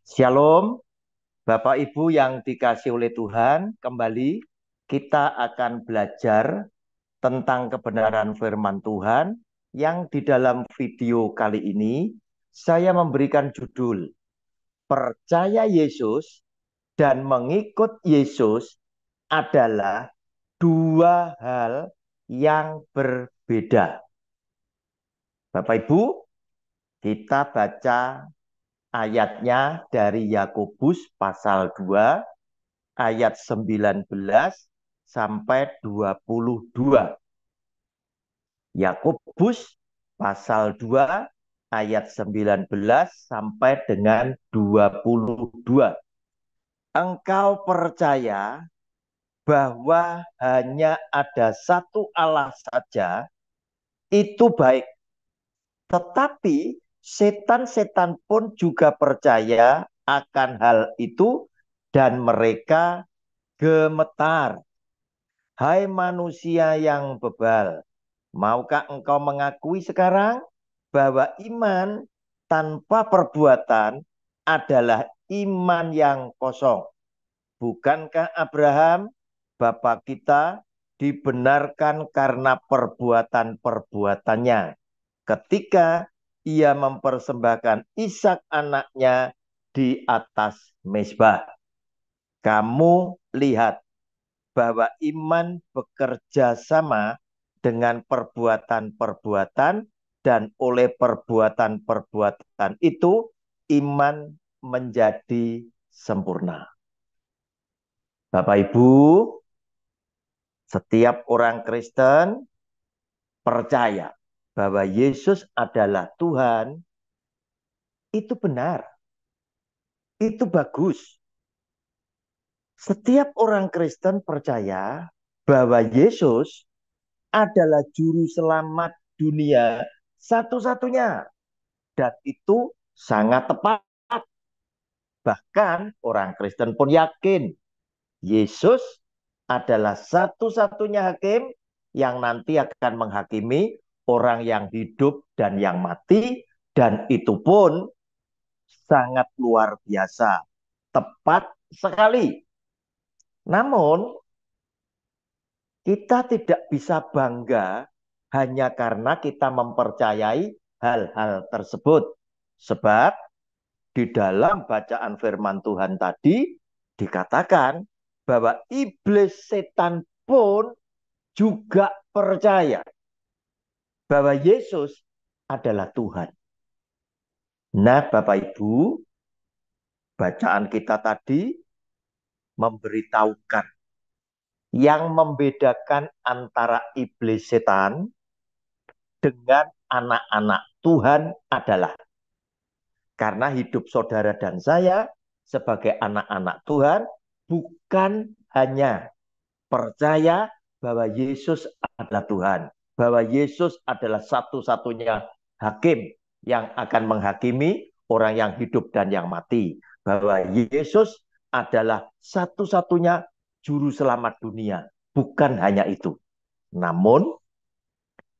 Shalom, Bapak Ibu yang dikasih oleh Tuhan. Kembali kita akan belajar tentang kebenaran firman Tuhan yang di dalam video kali ini saya memberikan judul Percaya Yesus dan mengikut Yesus adalah dua hal yang berbeda. Bapak Ibu, kita baca ayatnya dari Yakobus pasal 2 ayat 19 sampai 22. Yakobus pasal 2 ayat 19 sampai dengan 22. Engkau percaya bahwa hanya ada satu Allah saja, itu baik. Tetapi setan-setan pun juga percaya akan hal itu dan mereka gemetar. Hai manusia yang bebal, maukah engkau mengakui sekarang bahwa iman tanpa perbuatan adalah iman yang kosong? Bukankah Abraham, bapa kita, dibenarkan karena perbuatan-perbuatannya ketika ia mempersembahkan Ishak anaknya di atas mezbah? Kamu lihat bahwa iman bekerja sama dengan perbuatan-perbuatan, dan oleh perbuatan-perbuatan itu iman menjadi sempurna. Bapak Ibu, setiap orang Kristen percaya bahwa Yesus adalah Tuhan, itu benar, itu bagus. Setiap orang Kristen percaya bahwa Yesus adalah juru selamat dunia satu-satunya. Dan itu sangat tepat. Bahkan orang Kristen pun yakin Yesus adalah satu-satunya hakim yang nanti akan menghakimi orang yang hidup dan yang mati. Dan itu pun sangat luar biasa. Tepat sekali. Namun kita tidak bisa bangga hanya karena kita mempercayai hal-hal tersebut. Sebab di dalam bacaan firman Tuhan tadi dikatakan bahwa iblis setan pun juga percaya bahwa Yesus adalah Tuhan. Nah, Bapak Ibu, bacaan kita tadi memberitahukan yang membedakan antara iblis setan dengan anak-anak Tuhan adalah karena hidup saudara dan saya sebagai anak-anak Tuhan bukan hanya percaya bahwa Yesus adalah Tuhan, bahwa Yesus adalah satu-satunya hakim yang akan menghakimi orang yang hidup dan yang mati, bahwa Yesus adalah satu-satunya juru selamat dunia. Bukan hanya itu. Namun,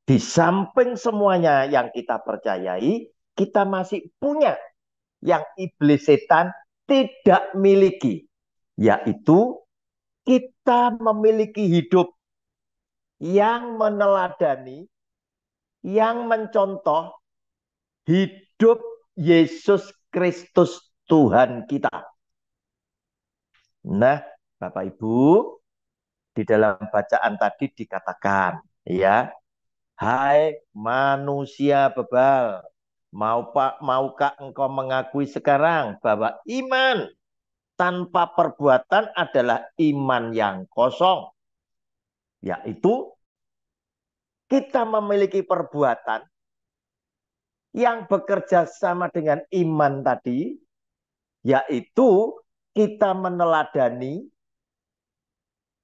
di samping semuanya yang kita percayai, kita masih punya yang iblis setan tidak miliki, yaitu kita memiliki hidup yang meneladani, yang mencontoh hidup Yesus Kristus Tuhan kita. Nah, Bapak Ibu, di dalam bacaan tadi dikatakan, ya, hai manusia bebal, maukah engkau mengakui sekarang bahwa iman tanpa perbuatan adalah iman yang kosong, yaitu kita memiliki perbuatan yang bekerja sama dengan iman tadi, yaitu kita meneladani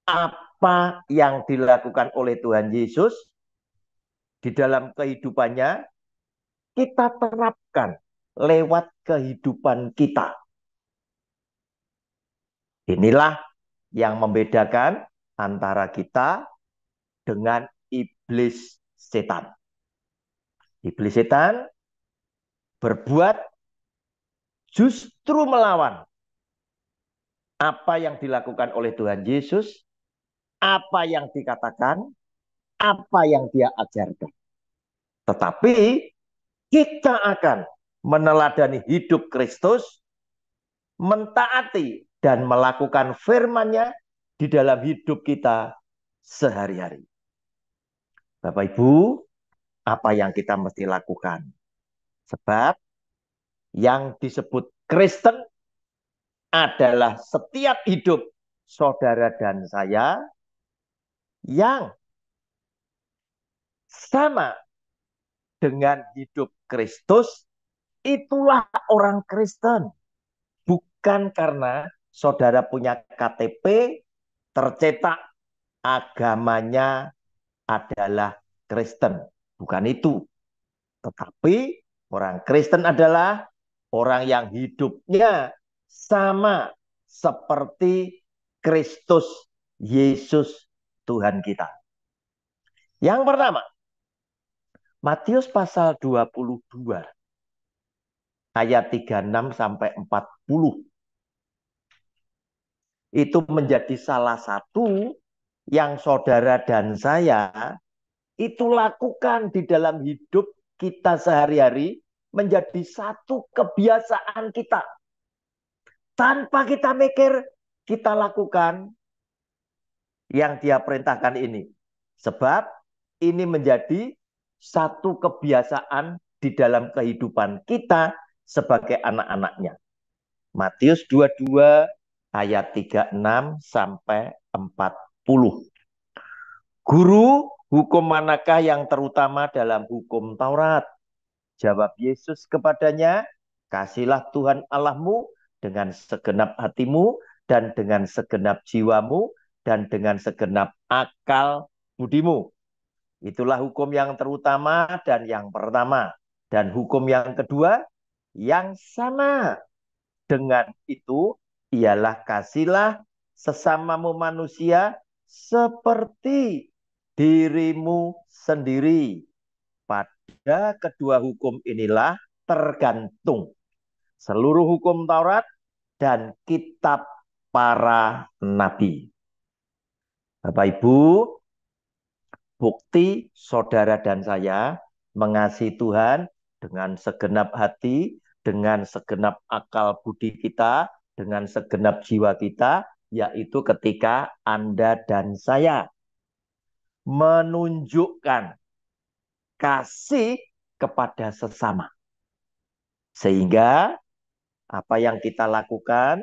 apa yang dilakukan oleh Tuhan Yesus di dalam kehidupannya, kita terapkan lewat kehidupan kita. Inilah yang membedakan antara kita dengan iblis setan. Iblis setan berbuat justru melawan apa yang dilakukan oleh Tuhan Yesus, apa yang dikatakan, apa yang dia ajarkan. Tetapi kita akan meneladani hidup Kristus, mentaati dan melakukan firman-Nya di dalam hidup kita sehari-hari. Bapak Ibu, apa yang kita mesti lakukan? Sebab yang disebut Kristen adalah setiap hidup saudara dan saya yang sama dengan hidup Kristus. Itulah orang Kristen. Bukan karena saudara punya KTP, tercetak agamanya adalah Kristen. Bukan itu. Tetapi orang Kristen adalah orang yang hidupnya sama seperti Kristus Yesus Tuhan kita. Yang pertama, Matius pasal 22 ayat 36 sampai 40. Itu menjadi salah satu yang saudara dan saya itu lakukan di dalam hidup kita sehari-hari, menjadi satu kebiasaan kita. Tanpa kita mikir, kita lakukan yang dia perintahkan ini. Sebab ini menjadi satu kebiasaan di dalam kehidupan kita sebagai anak-anaknya. Matius 22 ayat 36 sampai 40. Guru, hukum manakah yang terutama dalam hukum Taurat? Jawab Yesus kepadanya, kasihlah Tuhan Allahmu dengan segenap hatimu dan dengan segenap jiwamu dan dengan segenap akal budimu. Itulah hukum yang terutama dan yang pertama. Dan hukum yang kedua yang sama dengan itu ialah kasihlah sesamamu manusia seperti dirimu sendiri. Pada kedua hukum inilah tergantung seluruh hukum Taurat dan kitab para nabi. Bapak Ibu, bukti saudara dan saya mengasihi Tuhan dengan segenap hati, dengan segenap akal budi kita, dengan segenap jiwa kita, yaitu ketika Anda dan saya menunjukkan kasih kepada sesama. Sehingga apa yang kita lakukan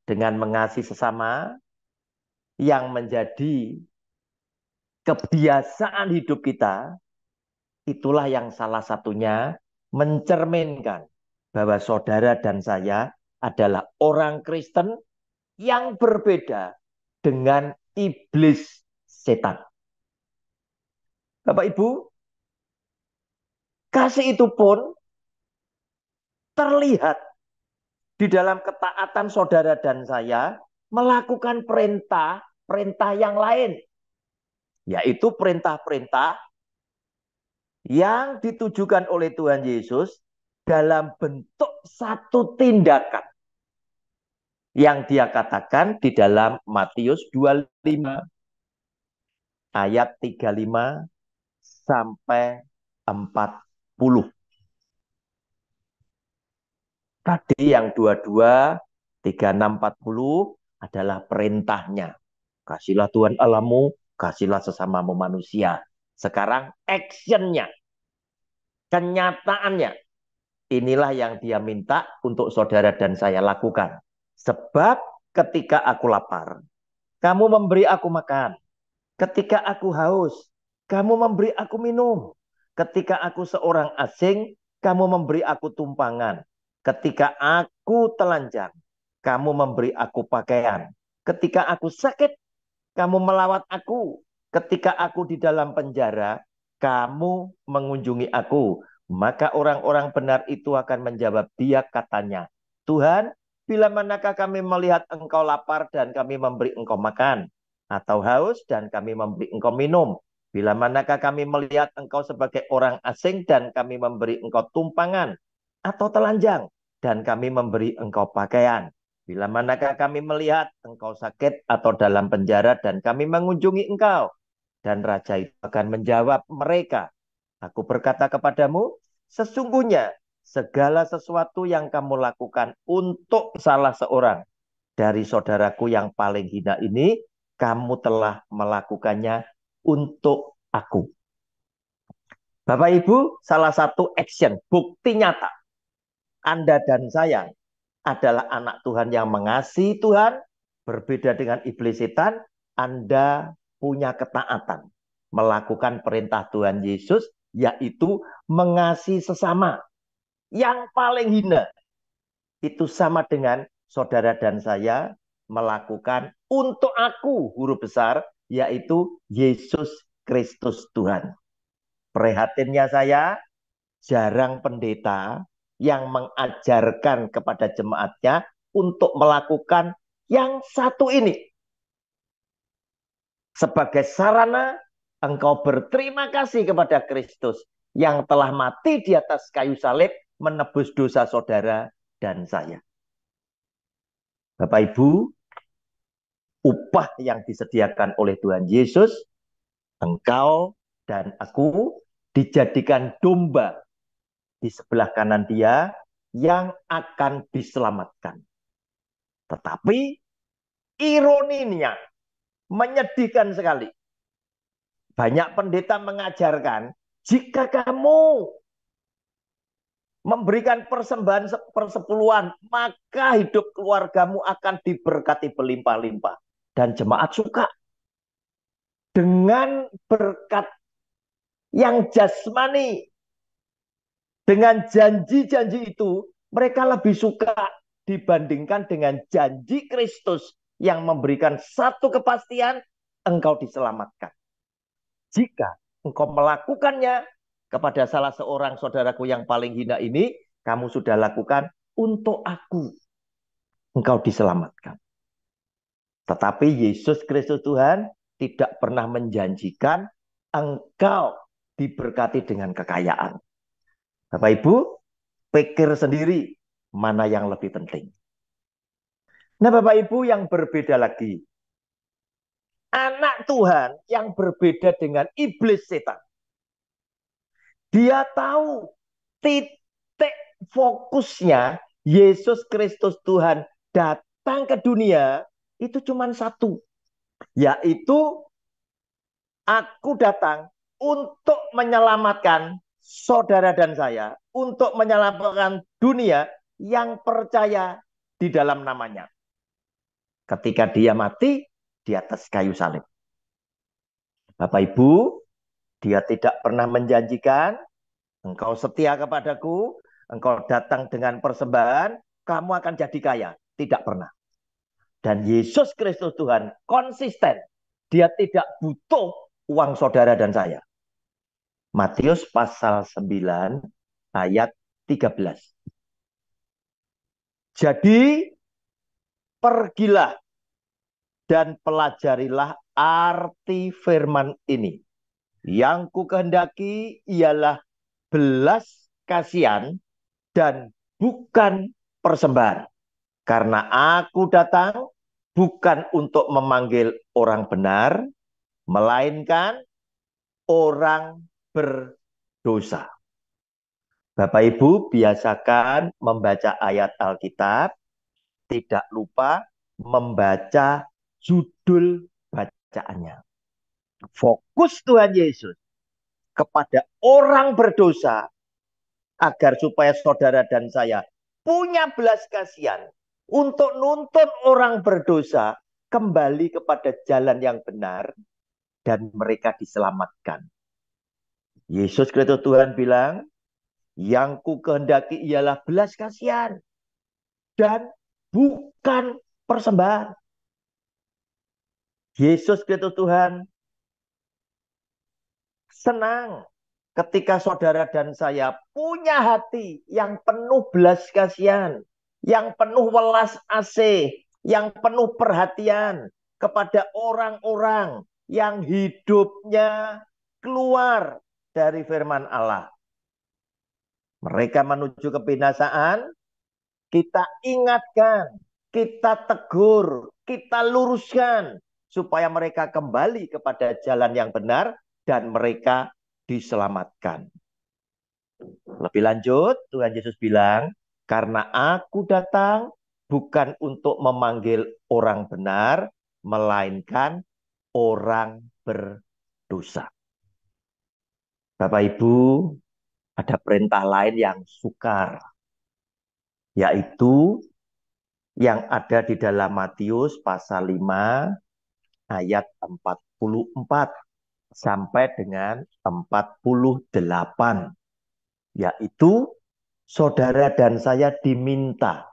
dengan mengasihi sesama yang menjadi kebiasaan hidup kita, itulah yang salah satunya mencerminkan bahwa saudara dan saya adalah orang Kristen yang berbeda dengan iblis setan. Bapak Ibu, kasih itu pun terlihat di dalam ketaatan saudara dan saya melakukan perintah yang lain, yaitu perintah-perintah yang ditujukan oleh Tuhan Yesus dalam bentuk satu tindakan yang dia katakan di dalam Matius 25 ayat 35 sampai 40. Tadi yang 22, 36, 40 adalah perintahnya. Kasihlah Tuhan Allahmu, kasihlah sesamamu manusia. Sekarang actionnya, kenyataannya. Inilah yang dia minta untuk saudara dan saya lakukan. Sebab ketika aku lapar, kamu memberi aku makan. Ketika aku haus, kamu memberi aku minum. Ketika aku seorang asing, kamu memberi aku tumpangan. Ketika aku telanjang, kamu memberi aku pakaian. Ketika aku sakit, kamu melawat aku. Ketika aku di dalam penjara, kamu mengunjungi aku. Maka orang-orang benar itu akan menjawab dia katanya, Tuhan, bila manakah kami melihat engkau lapar dan kami memberi engkau makan, atau haus dan kami memberi engkau minum? Bila manakah kami melihat engkau sebagai orang asing dan kami memberi engkau tumpangan, atau telanjang dan kami memberi engkau pakaian. Bila manakah kami melihat engkau sakit atau dalam penjara dan kami mengunjungi engkau. Dan raja itu akan menjawab mereka, aku berkata kepadamu, sesungguhnya segala sesuatu yang kamu lakukan untuk salah seorang dari saudaraku yang paling hina ini, kamu telah melakukannya untuk aku. Bapak Ibu, salah satu action, bukti nyata Anda dan saya adalah anak Tuhan yang mengasihi Tuhan, berbeda dengan iblis setan, Anda punya ketaatan melakukan perintah Tuhan Yesus, yaitu mengasihi sesama. Yang paling hina itu sama dengan saudara dan saya melakukan untuk aku, huruf besar, yaitu Yesus Kristus Tuhan. Prihatinnya saya, jarang pendeta yang mengajarkan kepada jemaatnya untuk melakukan yang satu ini. Sebagai sarana engkau berterima kasih kepada Kristus yang telah mati di atas kayu salib menebus dosa saudara dan saya. Bapak Ibu, upah yang disediakan oleh Tuhan Yesus, engkau dan aku dijadikan domba di sebelah kanan Dia yang akan diselamatkan. Tetapi ironinya menyedihkan sekali. Banyak pendeta mengajarkan, jika kamu memberikan persembahan persepuluhan, maka hidup keluargamu akan diberkati berlimpah-limpah. Dan jemaat suka dengan berkat yang jasmani. Dengan janji-janji itu, mereka lebih suka dibandingkan dengan janji Kristus yang memberikan satu kepastian, engkau diselamatkan. Jika engkau melakukannya kepada salah seorang saudaraku yang paling hina ini, kamu sudah lakukan untuk aku. Engkau diselamatkan. Tetapi Yesus Kristus Tuhan tidak pernah menjanjikan engkau diberkati dengan kekayaan. Bapak Ibu, pikir sendiri mana yang lebih penting. Nah Bapak Ibu, yang berbeda lagi. Anak Tuhan yang berbeda dengan iblis setan. Dia tahu titik fokusnya Yesus Kristus Tuhan datang ke dunia itu cuma satu. Yaitu aku datang untuk menyelamatkan saudara dan saya. Untuk menyelamatkan dunia yang percaya di dalam namanya. Ketika dia mati di atas kayu salib. Bapak Ibu, dia tidak pernah menjanjikan, engkau setia kepadaku, engkau datang dengan persembahan, kamu akan jadi kaya. Tidak pernah. Dan Yesus Kristus Tuhan konsisten. Dia tidak butuh uang saudara dan saya. Matius pasal 9 ayat 13. Jadi pergilah dan pelajarilah arti firman ini. Yang ku kehendaki ialah belas kasihan dan bukan persembahan. Karena aku datang bukan untuk memanggil orang benar, melainkan orang berdosa. Bapak Ibu biasakan membaca ayat Alkitab, tidak lupa membaca judul bacaannya. Fokus Tuhan Yesus kepada orang berdosa agar supaya saudara dan saya punya belas kasihan untuk nuntun orang berdosa kembali kepada jalan yang benar dan mereka diselamatkan. Yesus Kristus Tuhan bilang, yang ku kehendaki ialah belas kasihan dan bukan persembahan. Yesus Kristus Tuhan senang ketika saudara dan saya punya hati yang penuh belas kasihan, yang penuh welas asih, yang penuh perhatian kepada orang-orang yang hidupnya keluar dari firman Allah. Mereka menuju kebinasaan, kita ingatkan, kita tegur, kita luruskan supaya mereka kembali kepada jalan yang benar dan mereka diselamatkan. Lebih lanjut, Tuhan Yesus bilang, karena aku datang bukan untuk memanggil orang benar, melainkan orang berdosa. Bapak Ibu, ada perintah lain yang sukar, yaitu yang ada di dalam Matius pasal 5 ayat 44 sampai dengan 48, yaitu saudara dan saya diminta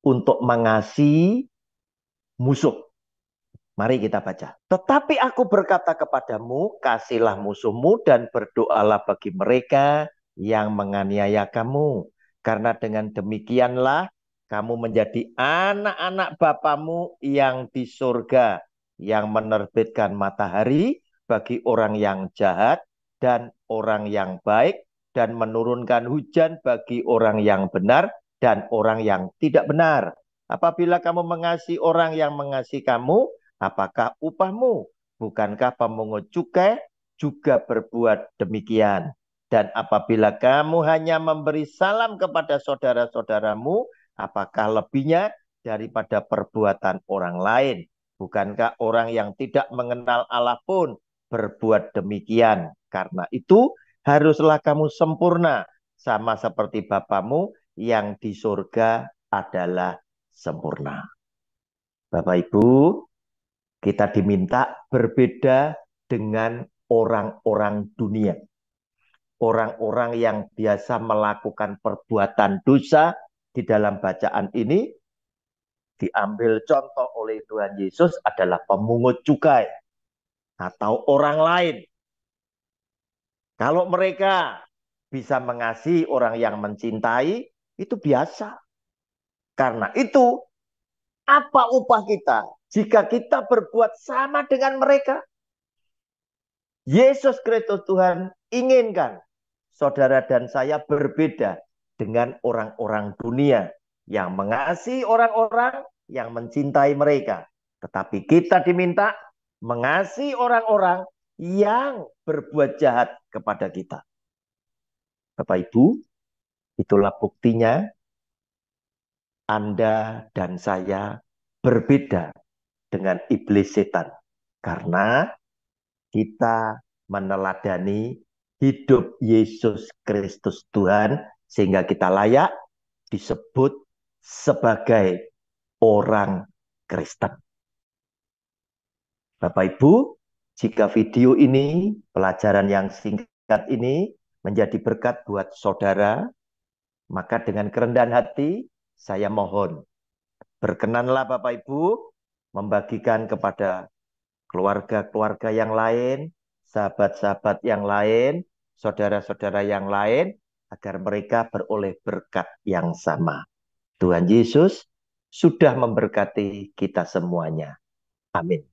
untuk mengasihi musuh. Mari kita baca. Tetapi aku berkata kepadamu, kasihilah musuhmu dan berdoalah bagi mereka yang menganiaya kamu. Karena dengan demikianlah kamu menjadi anak-anak Bapamu yang di surga, yang menerbitkan matahari bagi orang yang jahat dan orang yang baik, dan menurunkan hujan bagi orang yang benar dan orang yang tidak benar. Apabila kamu mengasihi orang yang mengasihi kamu, apakah upahmu? Bukankah pemungut cukai juga berbuat demikian? Dan apabila kamu hanya memberi salam kepada saudara-saudaramu, apakah lebihnya daripada perbuatan orang lain? Bukankah orang yang tidak mengenal Allah pun berbuat demikian? Karena itu haruslah kamu sempurna, sama seperti Bapamu yang di surga adalah sempurna. Bapak Ibu, kita diminta berbeda dengan orang-orang dunia. Orang-orang yang biasa melakukan perbuatan dosa di dalam bacaan ini diambil contoh oleh Tuhan Yesus adalah pemungut cukai atau orang lain. Kalau mereka bisa mengasihi orang yang mencintai, itu biasa. Karena itu, apa upah kita jika kita berbuat sama dengan mereka? Yesus Kristus Tuhan inginkan saudara dan saya berbeda dengan orang-orang dunia yang mengasihi orang-orang yang mencintai mereka. Tetapi kita diminta mengasihi orang-orang yang berbuat jahat kepada kita. Bapak Ibu, itulah buktinya Anda dan saya berbeda dengan iblis setan. Karena kita meneladani hidup Yesus Kristus Tuhan sehingga kita layak disebut sebagai orang Kristen. Bapak Ibu, jika video ini, pelajaran yang singkat ini menjadi berkat buat saudara, maka dengan kerendahan hati saya mohon berkenanlah Bapak Ibu membagikan kepada keluarga-keluarga yang lain, sahabat-sahabat yang lain, saudara-saudara yang lain, agar mereka beroleh berkat yang sama. Tuhan Yesus sudah memberkati kita semuanya. Amin.